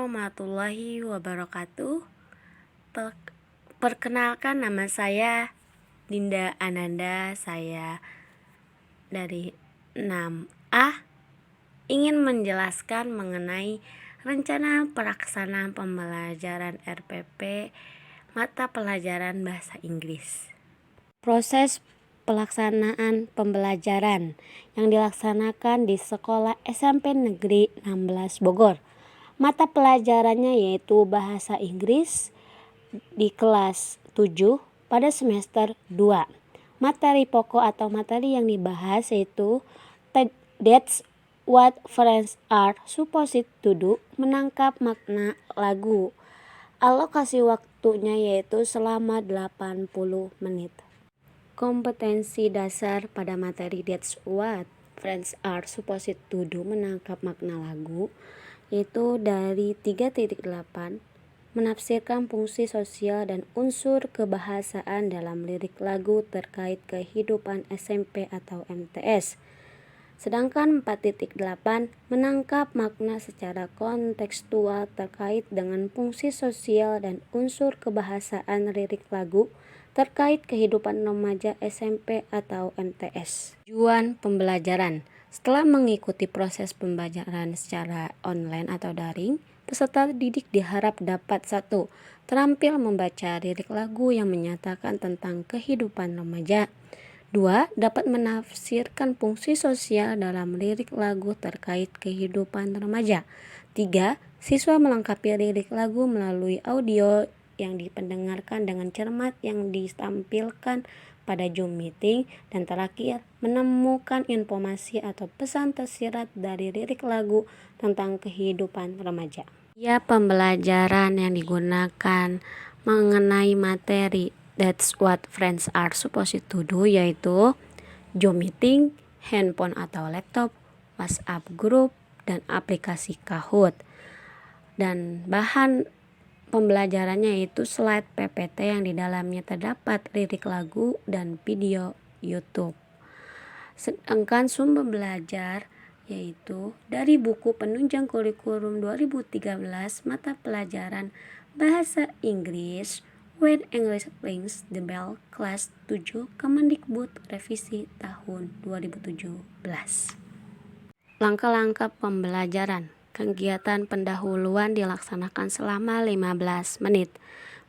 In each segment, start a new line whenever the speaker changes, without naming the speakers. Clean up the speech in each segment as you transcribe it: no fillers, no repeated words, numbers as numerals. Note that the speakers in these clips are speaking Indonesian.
warahmatullahi wabarakatuh. Perkenalkan, nama saya Dinda Ananda. Saya dari 6A ingin menjelaskan mengenai rencana pelaksanaan pembelajaran RPP mata pelajaran bahasa Inggris. Proses pelaksanaan pembelajaran yang dilaksanakan di Sekolah SMP Negeri 16 Bogor. Mata pelajarannya yaitu Bahasa Inggris di kelas 7 pada semester 2. Materi pokok atau materi yang dibahas yaitu That's What Friends Are Supposed to Do, menangkap makna lagu. Alokasi waktunya yaitu selama 80 menit. Kompetensi dasar pada materi That's What Friends Are Supposed to Do, menangkap makna lagu, yaitu dari 3.8 menafsirkan fungsi sosial dan unsur kebahasaan dalam lirik lagu terkait kehidupan SMP atau MTS. Sedangkan 4.8 menangkap makna secara kontekstual terkait dengan fungsi sosial dan unsur kebahasaan lirik lagu terkait kehidupan remaja SMP atau MTS. Tujuan pembelajaran. Setelah mengikuti proses pembelajaran secara online atau daring, peserta didik diharap dapat 1. Terampil membaca lirik lagu yang menyatakan tentang kehidupan remaja. 2. Dapat menafsirkan fungsi sosial dalam lirik lagu terkait kehidupan remaja. 3. Siswa melengkapi lirik lagu melalui audio yang dipendengarkan dengan cermat yang ditampilkan pada Zoom meeting. Dan terakhir, menemukan informasi atau pesan tersirat dari lirik lagu tentang kehidupan remaja. Ya, pembelajaran yang digunakan mengenai materi That's What Friends Are Supposed to Do yaitu Zoom meeting, handphone atau laptop, WhatsApp group, dan aplikasi Kahoot. Dan bahan pembelajarannya yaitu slide PPT yang di dalamnya terdapat lirik lagu dan video YouTube. Sedangkan sumber belajar yaitu dari buku penunjang kurikulum 2013 mata pelajaran Bahasa Inggris When English Rings the Bell kelas 7 Kemendikbud revisi tahun 2017. Langkah-langkah pembelajaran. Kegiatan pendahuluan dilaksanakan selama 15 menit.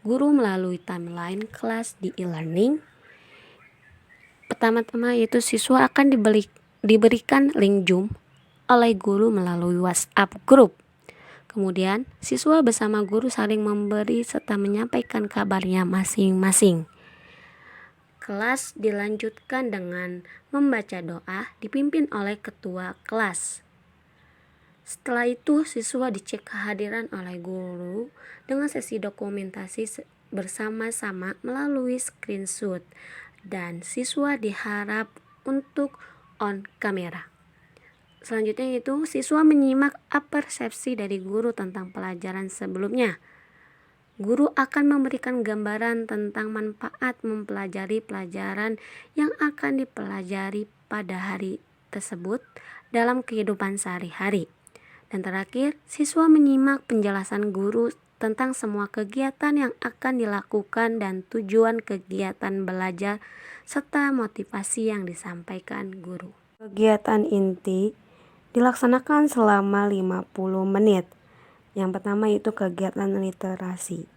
Guru melalui timeline kelas di e-learning. Pertama-tama yaitu siswa akan diberikan link Zoom oleh guru melalui WhatsApp group. Kemudian, siswa bersama guru saling memberi serta menyampaikan kabarnya masing-masing. Kelas dilanjutkan dengan membaca doa dipimpin oleh ketua kelas. Setelah itu, siswa dicek kehadiran oleh guru dengan sesi dokumentasi bersama-sama melalui screenshot, dan siswa diharap untuk on kamera. Selanjutnya itu siswa menyimak persepsi dari guru tentang pelajaran sebelumnya. Guru akan memberikan gambaran tentang manfaat mempelajari pelajaran yang akan dipelajari pada hari tersebut dalam kehidupan sehari-hari. Dan terakhir, siswa menyimak penjelasan guru tentang semua kegiatan yang akan dilakukan dan tujuan kegiatan belajar serta motivasi yang disampaikan guru. Kegiatan inti dilaksanakan selama 50 menit. Yang pertama itu kegiatan literasi.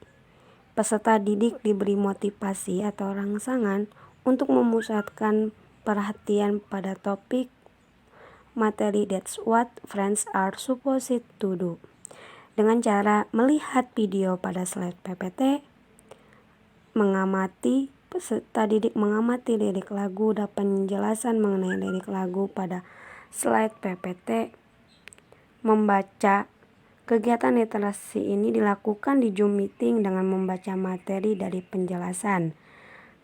Peserta didik diberi motivasi atau rangsangan untuk memusatkan perhatian pada topik materi That's What Friends Are Supposed to Do dengan cara melihat video pada slide PPT, peserta didik mengamati lirik lagu dan penjelasan mengenai lirik lagu pada slide PPT, membaca. Kegiatan literasi ini dilakukan di Zoom meeting dengan membaca materi dari penjelasan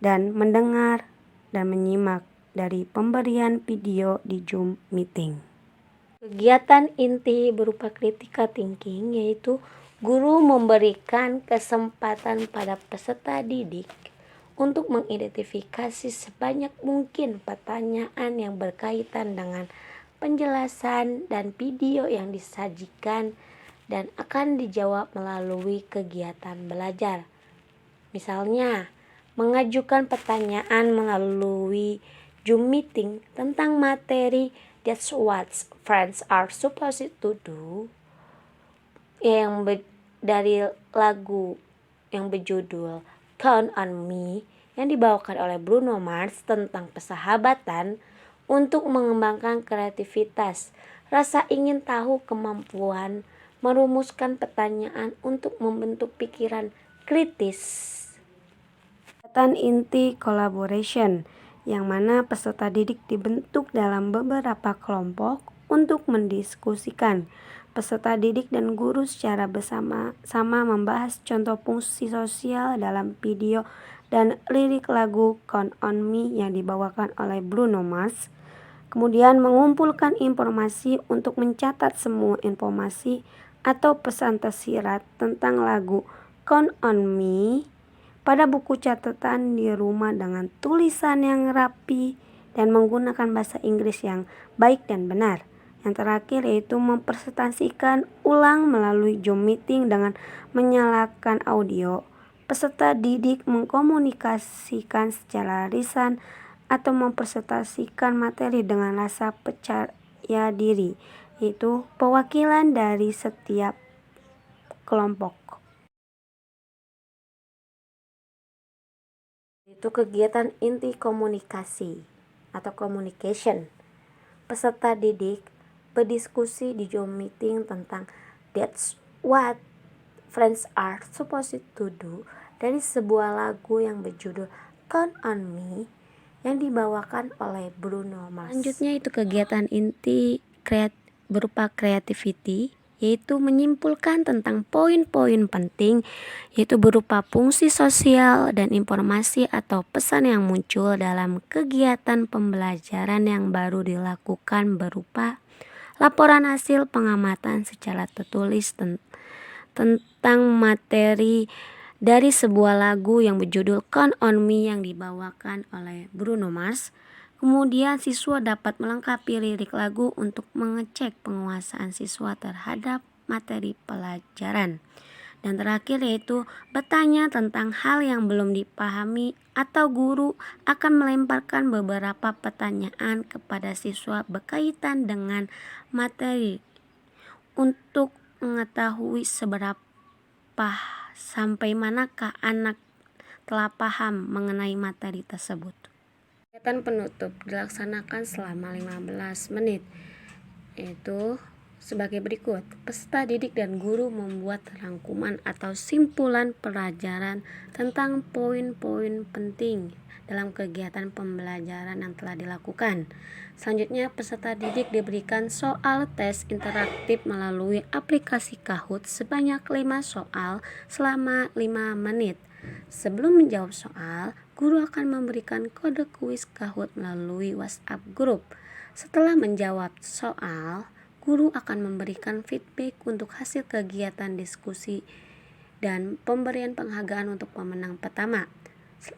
dan mendengar dan menyimak dari pemberian video di Zoom meeting. Kegiatan inti berupa critical thinking yaitu guru memberikan kesempatan pada peserta didik untuk mengidentifikasi sebanyak mungkin pertanyaan yang berkaitan dengan penjelasan dan video yang disajikan dan akan dijawab melalui kegiatan belajar. Misalnya, mengajukan pertanyaan melalui Zoom meeting tentang materi That's What Friends Are Supposed to Do dari lagu yang berjudul Count on Me yang dibawakan oleh Bruno Mars tentang persahabatan untuk mengembangkan kreativitas, rasa ingin tahu, kemampuan merumuskan pertanyaan untuk membentuk pikiran kritis. Kegiatan inti collaboration, yang mana peserta didik dibentuk dalam beberapa kelompok untuk mendiskusikan. Peserta didik dan guru secara bersama-sama membahas contoh fungsi sosial dalam video dan lirik lagu Count on Me yang dibawakan oleh Bruno Mars. Kemudian mengumpulkan informasi untuk mencatat semua informasi atau pesan tersirat tentang lagu Count on Me pada buku catatan di rumah dengan tulisan yang rapi dan menggunakan bahasa Inggris yang baik dan benar. Yang terakhir yaitu mempresentasikan ulang melalui Zoom meeting dengan menyalakan audio. Peserta didik mengkomunikasikan secara lisan atau mempresentasikan materi dengan rasa percaya diri, yaitu perwakilan dari setiap kelompok. Itu kegiatan inti komunikasi atau communication. Peserta didik berdiskusi di Zoom meeting tentang That's What Friends Are Supposed to Do dari sebuah lagu yang berjudul Count on Me yang dibawakan oleh Bruno Mars. Selanjutnya itu kegiatan inti berupa creativity, yaitu menyimpulkan tentang poin-poin penting, yaitu berupa fungsi sosial dan informasi atau pesan yang muncul dalam kegiatan pembelajaran yang baru dilakukan berupa laporan hasil pengamatan secara tertulis tentang materi dari sebuah lagu yang berjudul Count on Me yang dibawakan oleh Bruno Mars. Kemudian siswa dapat melengkapi lirik lagu untuk mengecek penguasaan siswa terhadap materi pelajaran. Dan terakhir yaitu bertanya tentang hal yang belum dipahami atau guru akan melemparkan beberapa pertanyaan kepada siswa berkaitan dengan materi untuk mengetahui seberapa sampai manakah anak telah paham mengenai materi tersebut. Kegiatan penutup dilaksanakan selama 15 menit, yaitu sebagai berikut. Peserta didik dan guru membuat rangkuman atau simpulan pelajaran tentang poin-poin penting dalam kegiatan pembelajaran yang telah dilakukan. Selanjutnya, peserta didik diberikan soal tes interaktif melalui aplikasi Kahoot sebanyak 5 soal selama 5 menit. Sebelum menjawab soal, guru akan memberikan kode kuis Kahoot melalui WhatsApp grup. Setelah menjawab soal, guru akan memberikan feedback untuk hasil kegiatan diskusi dan pemberian penghargaan untuk pemenang pertama.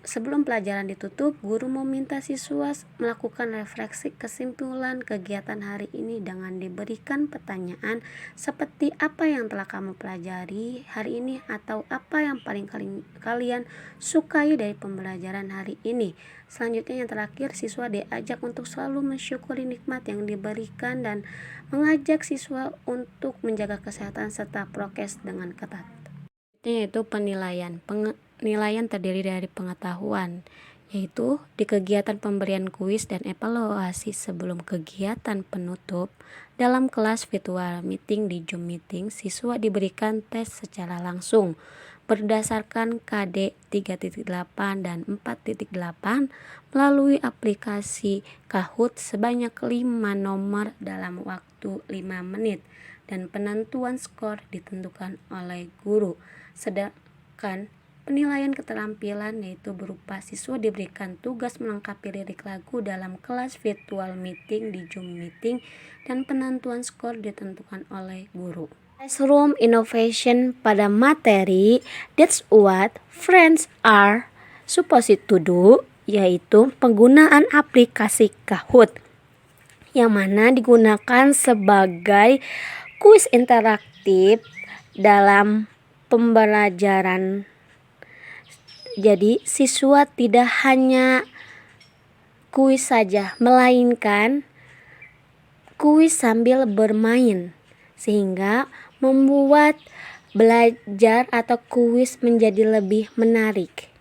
Sebelum pelajaran ditutup, guru meminta siswa melakukan refleksi kesimpulan kegiatan hari ini dengan diberikan pertanyaan seperti apa yang telah kamu pelajari hari ini atau apa yang paling kalian sukai dari pembelajaran hari ini. Selanjutnya yang terakhir, siswa diajak untuk selalu mensyukuri nikmat yang diberikan dan mengajak siswa untuk menjaga kesehatan serta prokes dengan ketat. Yaitu penilaian. Penilaian terdiri dari pengetahuan, yaitu di kegiatan pemberian kuis dan evaluasi sebelum kegiatan penutup. Dalam kelas virtual meeting di Zoom meeting, siswa diberikan tes secara langsung berdasarkan KD 3.8 dan 4.8 melalui aplikasi Kahoot sebanyak 5 nomor dalam waktu 5 menit dan penentuan skor ditentukan oleh guru. Sedangkan penilaian keterampilan yaitu berupa siswa diberikan tugas melengkapi lirik lagu dalam kelas virtual meeting di Zoom meeting dan penentuan skor ditentukan oleh guru. Classroom innovation pada materi That's What Friends Are Supposed to Do, yaitu penggunaan aplikasi Kahoot yang mana digunakan sebagai kuis interaktif dalam pembelajaran. Jadi siswa tidak hanya kuis saja, melainkan kuis sambil bermain, sehingga membuat belajar atau kuis menjadi lebih menarik.